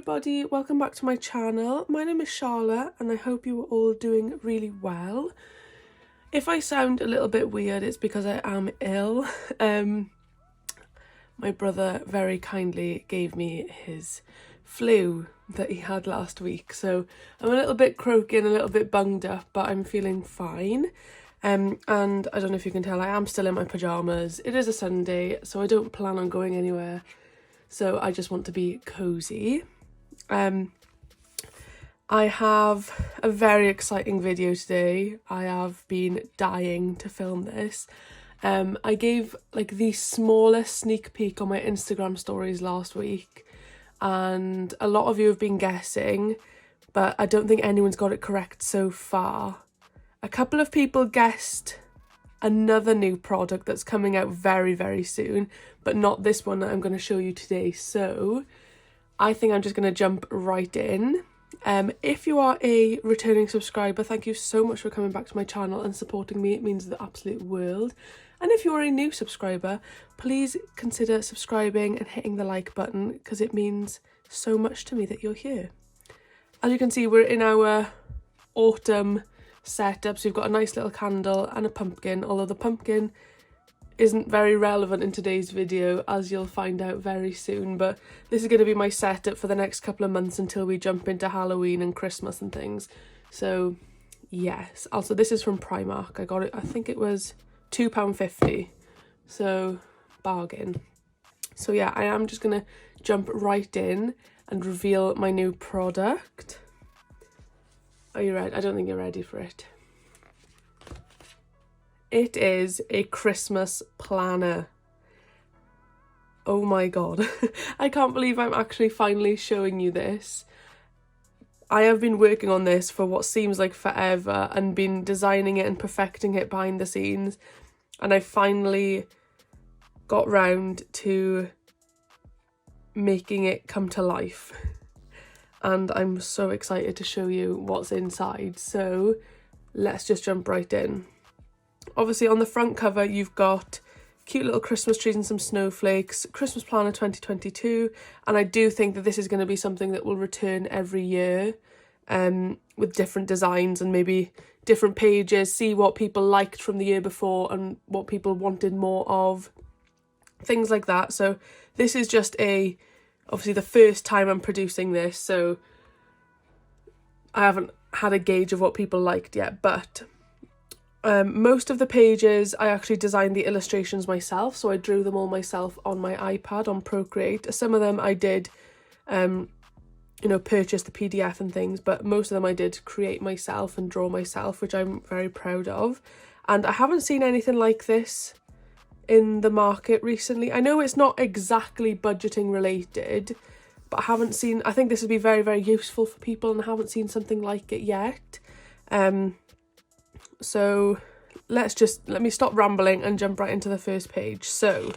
everybody, welcome back to my channel. My name is Charlotte and I hope you are all doing really well. If I sound a little bit weird, it's because I am ill. My brother very kindly gave me his flu that he had last week, so I'm a little bit croaky and a little bit bunged up, but I'm feeling fine. And I don't know if you can tell, I am still in my pyjamas. It is a Sunday, so I don't plan on going anywhere. So I just want to be cozy. I have a very exciting video today. I have been dying to film this. I gave like the smallest sneak peek on my Instagram stories last week, and a lot of you have been guessing, but I don't think anyone's got it correct so far. A couple of people guessed another new product that's coming out very, very soon, but not this one that I'm going to show you today. So I think I'm just going to jump right in. If you are a returning subscriber, thank you so much for coming back to my channel and supporting me. It means the absolute world. And if you're a new subscriber, please consider subscribing and hitting the like button, because it means so much to me that you're here. As you can see, we're in our autumn setup, so we've got a nice little candle and a pumpkin, although the pumpkin isn't very relevant in today's video, as you'll find out very soon, but this is going to be my setup for the next couple of months until we jump into Halloween and Christmas and things. So yes, also this is from Primark. I got it, I think it was £2.50, so bargain. So yeah, I am just going to jump right in and reveal my new product. Are you ready? I don't think you're ready for it. It is a Christmas planner. Oh my god. I can't believe I'm actually finally showing you this. I have been working on this for what seems like forever and been designing it and perfecting it behind the scenes. And I finally got round to making it come to life. And I'm so excited to show you what's inside. So let's just jump right in. Obviously on the front cover you've got cute little Christmas trees and some snowflakes, Christmas Planner 2022, and I do think that this is going to be something that will return every year, with different designs and maybe different pages, see what people liked from the year before and what people wanted more of, things like that. So this is just obviously the first time I'm producing this, so I haven't had a gauge of what people liked yet, but most of the pages I actually designed the illustrations myself, so I drew them all myself on my iPad on Procreate. Some of them I did purchase the PDF and things, but most of them I did create myself and draw myself, which I'm very proud of. And I haven't seen anything like this in the market recently. I know it's not exactly budgeting related, but I think this would be very, very useful for people, and I haven't seen something like it yet. So let me stop rambling and jump right into the first page. So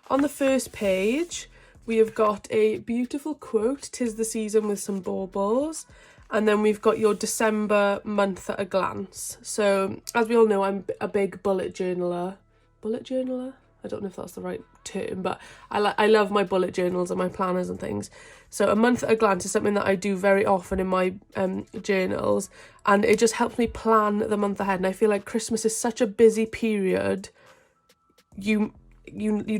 on the first page we have got a beautiful quote, "'Tis the season," with some baubles, and then we've got your December month at a glance. So as we all know, I'm a big bullet journaler. I don't know if that's the right term, but I love my bullet journals and my planners and things. So a month at a glance is something that I do very often in my journals, and it just helps me plan the month ahead. And I feel like Christmas is such a busy period. You'd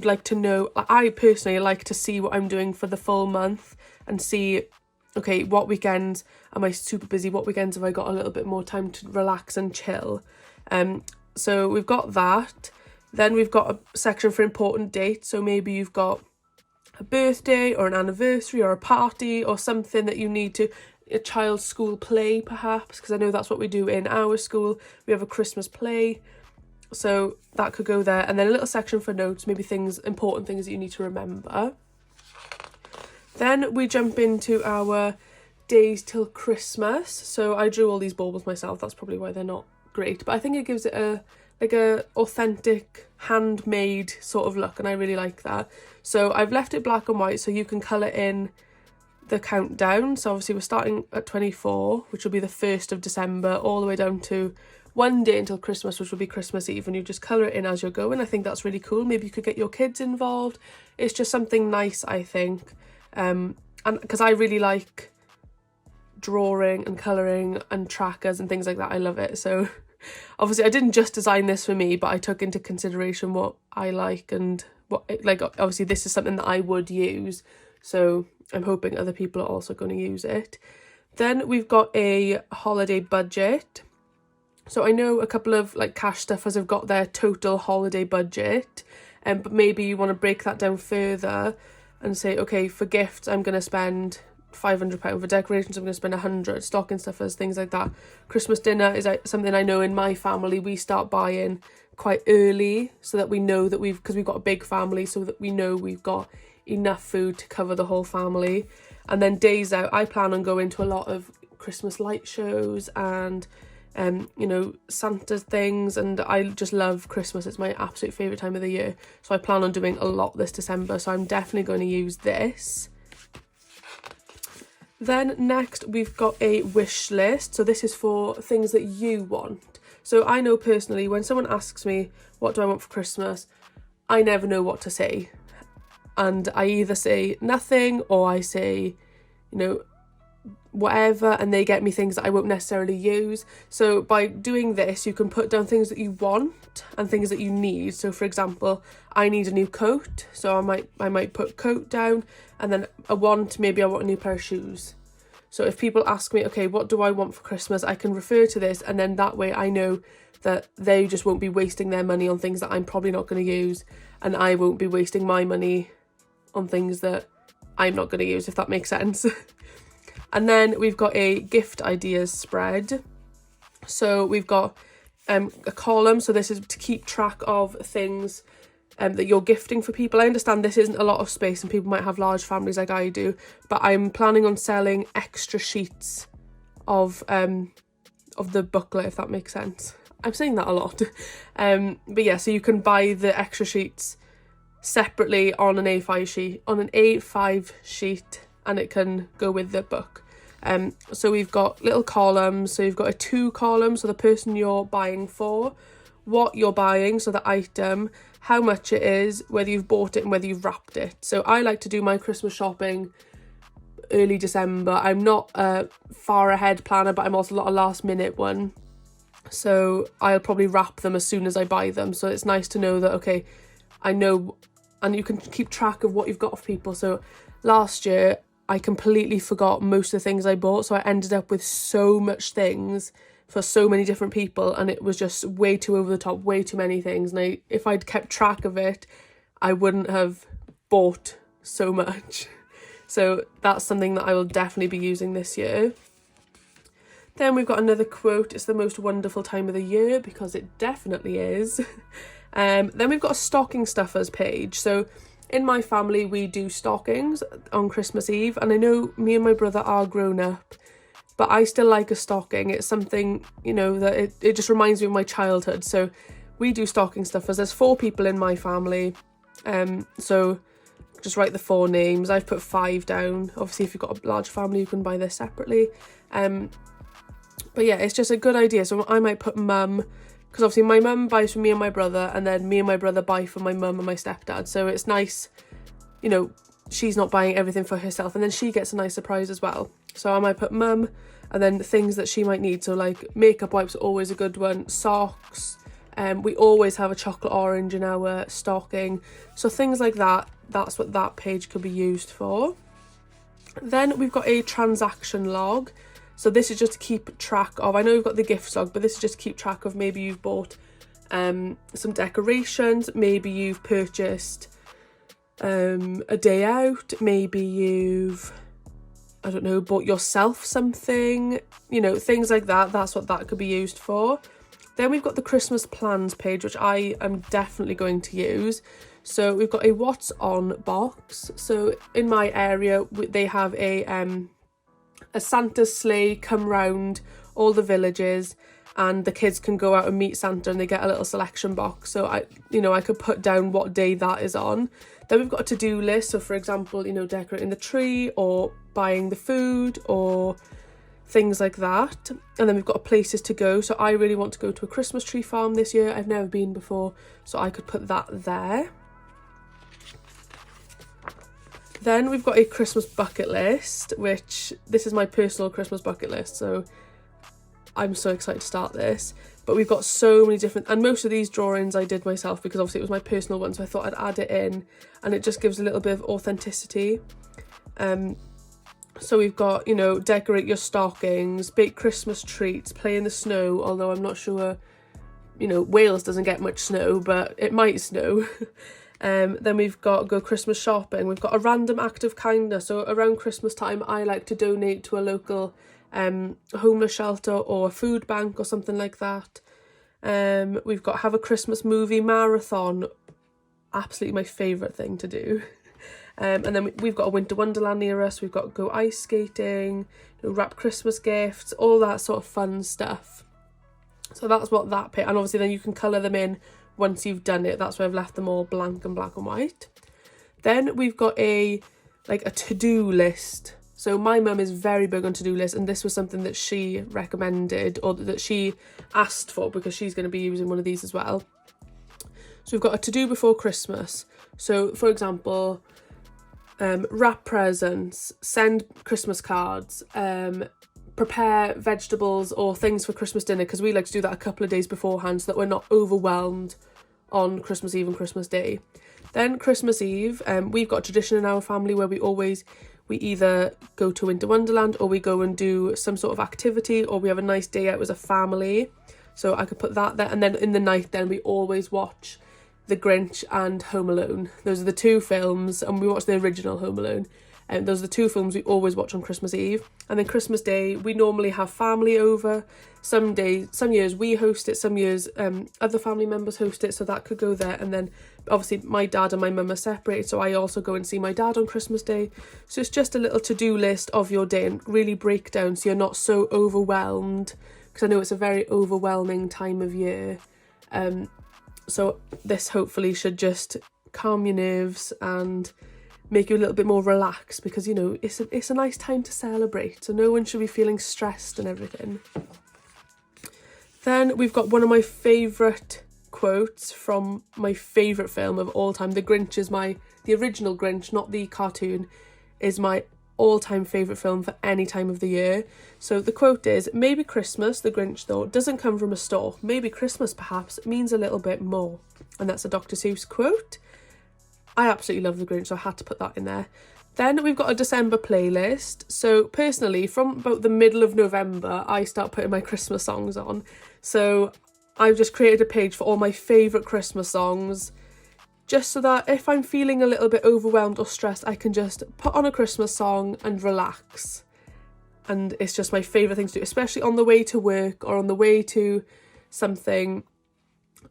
like to know, I personally like to see what I'm doing for the full month and see, okay, what weekends am I super busy, what weekends have I got a little bit more time to relax and chill. So we've got that. Then we've got a section for important dates, so maybe you've got a birthday or an anniversary or a party or something that you need to, a child's school play perhaps, because I know that's what we do in our school. We have a Christmas play, so that could go there. And then a little section for notes, maybe important things that you need to remember. Then we jump into our days till Christmas. So I drew all these baubles myself, that's probably why they're not great, but I think it gives it a authentic handmade sort of look, and I really like that. So I've left it black and white so you can colour in the countdown. So obviously we're starting at 24, which will be the 1st of December, all the way down to one day until Christmas, which will be Christmas Eve, and you just colour it in as you're going. I think that's really cool. Maybe you could get your kids involved. It's just something nice, I think. And and because I really like drawing and colouring and trackers and things like that, I love it. So obviously I didn't just design this for me, but I took into consideration what I like and what, like, obviously this is something that I would use, so I'm hoping other people are also going to use it. Then we've got a holiday budget. So I know a couple of like cash stuffers have got their total holiday budget, but maybe you want to break that down further and say, okay, for gifts I'm going to spend £500, for decorations I'm going to spend 100, stocking stuffers, things like that. Christmas dinner is something I know in my family we start buying quite early, so that we know that because we've got a big family, so that we know we've got enough food to cover the whole family. And then days out, I plan on going to a lot of Christmas light shows and you know, Santa things, and I just love Christmas. It's my absolute favourite time of the year, so I plan on doing a lot this December, so I'm definitely going to use this. Then next we've got a wish list. So this is for things that you want. So I know personally, when someone asks me what do I want for Christmas, I never know what to say, and I either say nothing or I say, you know, whatever, and they get me things that I won't necessarily use. So by doing this, you can put down things that you want and things that you need. So for example, I need a new coat, so I might put coat down, and then a want, maybe I want a new pair of shoes. So if people ask me, okay, what do I want for Christmas, I can refer to this, and then that way I know that they just won't be wasting their money on things that I'm probably not going to use, and I won't be wasting my money on things that I'm not going to use, if that makes sense. And then we've got a gift ideas spread. So we've got a column, so this is to keep track of things that you're gifting for people. I understand this isn't a lot of space and people might have large families like I do, but I'm planning on selling extra sheets of the booklet, if that makes sense. I'm saying that a lot. But yeah, so you can buy the extra sheets separately on an A5 sheet, and it can go with the book. So we've got little columns. So you've got a 2 column, so the person you're buying for, what you're buying, so the item, how much it is, whether you've bought it and whether you've wrapped it. So I like to do my Christmas shopping early December. I'm not a far ahead planner, but I'm also not a last minute one. So I'll probably wrap them as soon as I buy them. So it's nice to know that, okay, I know, and you can keep track of what you've got for people. So last year I completely forgot most of the things I bought, so I ended up with so much things for so many different people, and it was just way too over the top, way too many things. And if I'd kept track of it, I wouldn't have bought so much. So that's something that I will definitely be using this year. Then we've got another quote. It's the most wonderful time of the year, because it definitely is. Then we've got a stocking stuffers page. So in my family, we do stockings on Christmas Eve, and I know me and my brother are grown up, but I still like a stocking. It's something, you know, that it just reminds me of my childhood. So we do stocking stuffers. There's 4 people in my family, so just write the 4 names. I've put 5 down. Obviously, if you've got a large family, you can buy this separately. But yeah, it's just a good idea. So I might put mum, because obviously my mum buys for me and my brother, and then me and my brother buy for my mum and my stepdad. So it's nice, you know, she's not buying everything for herself, and then she gets a nice surprise as well. So I might put mum, and then things that she might need. So like makeup wipes are always a good one, socks. We always have a chocolate orange in our stocking. So things like that, that's what that page could be used for. Then we've got a transaction log. So this is just to keep track of, I know we've got the gift log, but this is just to keep track of, maybe you've bought some decorations, maybe you've purchased a day out, maybe you've, I don't know, bought yourself something, you know, things like that. That's what that could be used for. Then we've got the Christmas plans page, which I am definitely going to use. So we've got a what's on box. So in my area, they have a Santa's sleigh come round all the villages, and the kids can go out and meet Santa, and they get a little selection box. So I could put down what day that is on. Then we've got a to-do list. So for example, you know, decorating the tree or buying the food or things like that. And then we've got places to go. So I really want to go to a Christmas tree farm this year. I've never been before, so I could put that there. Then we've got a Christmas bucket list, which this is my personal Christmas bucket list, so I'm so excited to start this. But we've got so many different, and most of these drawings I did myself because obviously it was my personal one, so I thought I'd add it in, and it just gives a little bit of authenticity. So we've got, you know, decorate your stockings, bake Christmas treats, play in the snow, although I'm not sure, you know, Wales doesn't get much snow, but it might snow. Then we've got go Christmas shopping. We've got a random act of kindness. So around Christmas time, I like to donate to a local homeless shelter or a food bank or something like that. We've got have a Christmas movie marathon. Absolutely my favourite thing to do. And then we've got a winter wonderland near us. We've got go ice skating, you know, wrap Christmas gifts, all that sort of fun stuff. So that's what that pit, and obviously then you can colour them in once you've done it. That's why I've left them all blank and black and white. Then we've got a to-do list. So my mum is very big on to-do lists, and this was something that she recommended, or that she asked for, because she's going to be using one of these as well. So we've got a to-do before Christmas. So for example, wrap presents, send Christmas cards, prepare vegetables or things for Christmas dinner, because we like to do that a couple of days beforehand so that we're not overwhelmed on Christmas Eve and Christmas Day. Then Christmas Eve, we've got a tradition in our family where we either go to Winter Wonderland, or we go and do some sort of activity, or we have a nice day out as a family. So I could put that there. And then in the night then we always watch The Grinch and Home Alone. Those are the two films, and we watch the original Home Alone. And those are the two films we always watch on Christmas Eve. And then Christmas Day, we normally have family over. Some years we host it, some years other family members host it, so that could go there. And then obviously my dad and my mum are separated, so I also go and see my dad on Christmas Day. So it's just a little to-do list of your day, and really break down so you're not so overwhelmed, because I know it's a very overwhelming time of year. So this hopefully should just calm your nerves and make you a little bit more relaxed, because, you know, it's a nice time to celebrate, so no one should be feeling stressed and everything. Then we've got one of my favourite quotes from my favourite film of all time. The Grinch is the original Grinch, not the cartoon, is my all-time favourite film for any time of the year. So the quote is, "Maybe Christmas, the Grinch thought, doesn't come from a store. Maybe Christmas perhaps means a little bit more." And that's a Dr. Seuss quote. I absolutely love The Grinch, so I had to put that in there. Then we've got a December playlist. So personally, from about the middle of November, I start putting my Christmas songs on. So I've just created a page for all my favourite Christmas songs, just so that if I'm feeling a little bit overwhelmed or stressed, I can just put on a Christmas song and relax. And it's just my favourite thing to do, especially on the way to work or on the way to something.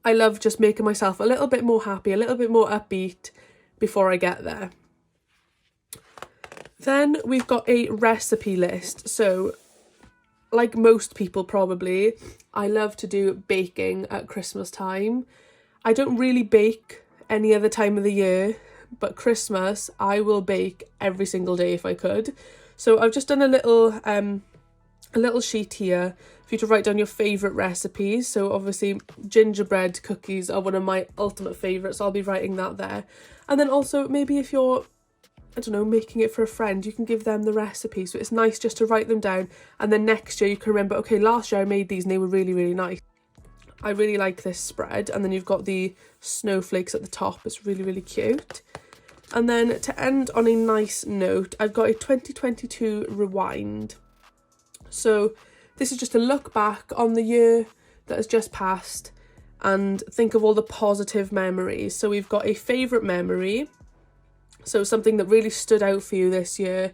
I love just making myself a little bit more happy, a little bit more upbeat before I get there. Then we've got a recipe list. So like most people probably, I love to do baking at Christmas time. I don't really bake any other time of the year, but Christmas I will bake every single day if I could. So I've just done a little sheet here for you to write down your favourite recipes. So obviously gingerbread cookies are one of my ultimate favourites, so I'll be writing that there. And then also maybe if you're, I don't know, making it for a friend, you can give them the recipe. So it's nice just to write them down, and then next year you can remember, okay, last year I made these and they were really, really nice. I really like this spread. And then you've got the snowflakes at the top. It's really, really cute. And then to end on a nice note, I've got a 2022 rewind. So this is just to look back on the year that has just passed and think of all the positive memories. So we've got a favourite memory, so something that really stood out for you this year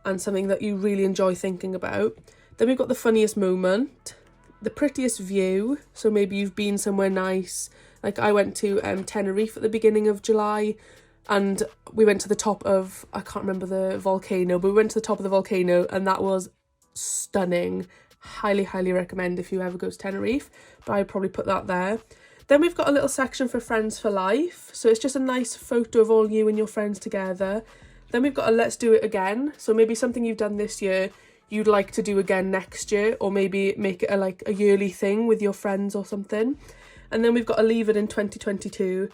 and something that you really enjoy thinking about. Then we've got the funniest moment, the prettiest view, so maybe you've been somewhere nice. Like I went to Tenerife at the beginning of July, and we went to the top of, I can't remember the volcano, but we went to the top of the volcano and that was stunning. Highly, highly recommend if you ever go to Tenerife, but I'd probably put that there. Then we've got a little section for friends for life. So it's just a nice photo of all you and your friends together. Then we've got a let's do it again. So maybe something you've done this year you'd like to do again next year, or maybe make it a yearly thing with your friends or something. And then we've got a leave it in 2022.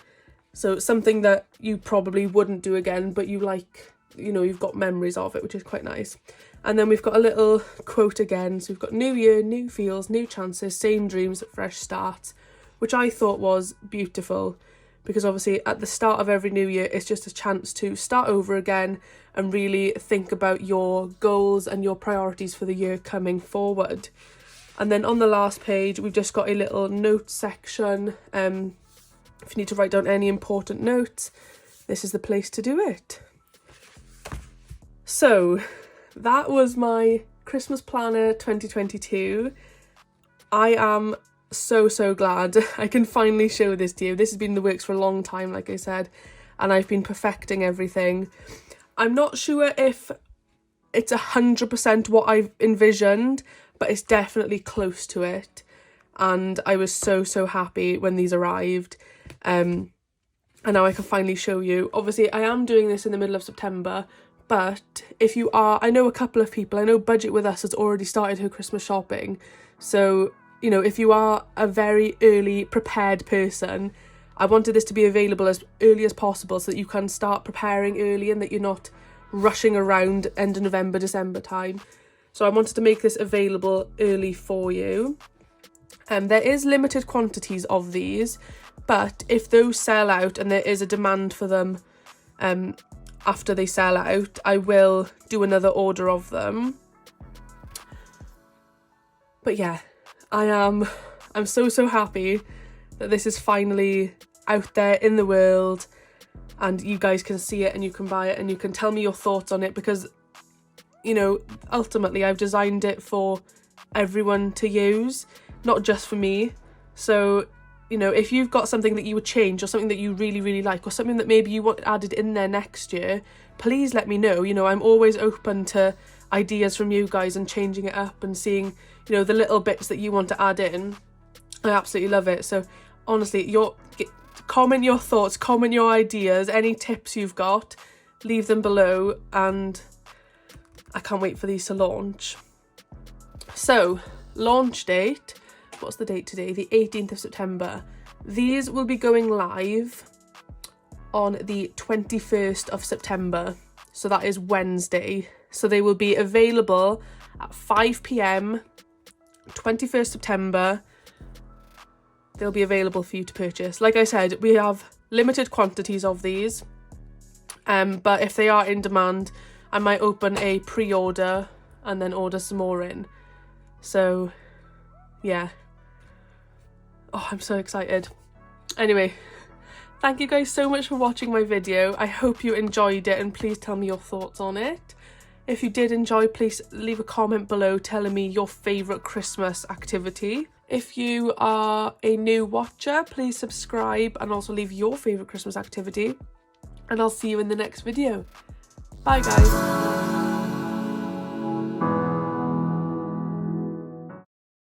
So something that you probably wouldn't do again, but you like, you know, you've got memories of it, which is quite nice. And then we've got a little quote again. So we've got new year, new feels, new chances, same dreams, fresh starts, which I thought was beautiful, because obviously at the start of every new year, it's just a chance to start over again and really think about your goals and your priorities for the year coming forward. And then on the last page, we've just got a little note section. If you need to write down any important notes, this is the place to do it. So that was my Christmas planner 2022. I am so glad I can finally show this to you. This has been in the works for a long time, like I said, and I've been perfecting everything. I'm not sure if it's 100% what I've envisioned, but it's definitely close to it. And I was so happy when these arrived. And now I can finally show you. Obviously, I am doing this in the middle of September, but if you are, I know a couple of people, I know Budget With Us has already started her Christmas shopping. So, you know, if you are a very early prepared person, I wanted this to be available as early as possible so that you can start preparing early and that you're not rushing around end of November, December time. So I wanted to make this available early for you. There is limited quantities of these, but if those sell out and there is a demand for them after they sell out, I will do another order of them. But yeah, I'm so happy that this is finally out there in the world and you guys can see it and you can buy it and you can tell me your thoughts on it, because, you know, ultimately I've designed it for everyone to use, not just for me. So, you know, if you've got something that you would change or something that you really like or something that maybe you want added in there next year, please let me know. You know, I'm always open to ideas from you guys and changing it up and seeing, you know, the little bits that you want to add in. I absolutely love it. So honestly, comment your thoughts, comment your ideas, any tips you've got, leave them below, and I can't wait for these to launch. So, launch date, what's the date today? The 18th of September. These will be going live on the 21st of September. So that is Wednesday. So they will be available at 5 p.m, 21st September. They'll be available for you to purchase. Like I said, we have limited quantities of these. But if they are in demand, I might open a pre-order and then order some more in. So, yeah. Oh, I'm so excited. Anyway, thank you guys so much for watching my video. I hope you enjoyed it and please tell me your thoughts on it. If you did enjoy, please leave a comment below telling me your favourite Christmas activity. If you are a new watcher, please subscribe and also leave your favourite Christmas activity. And I'll see you in the next video. Bye guys.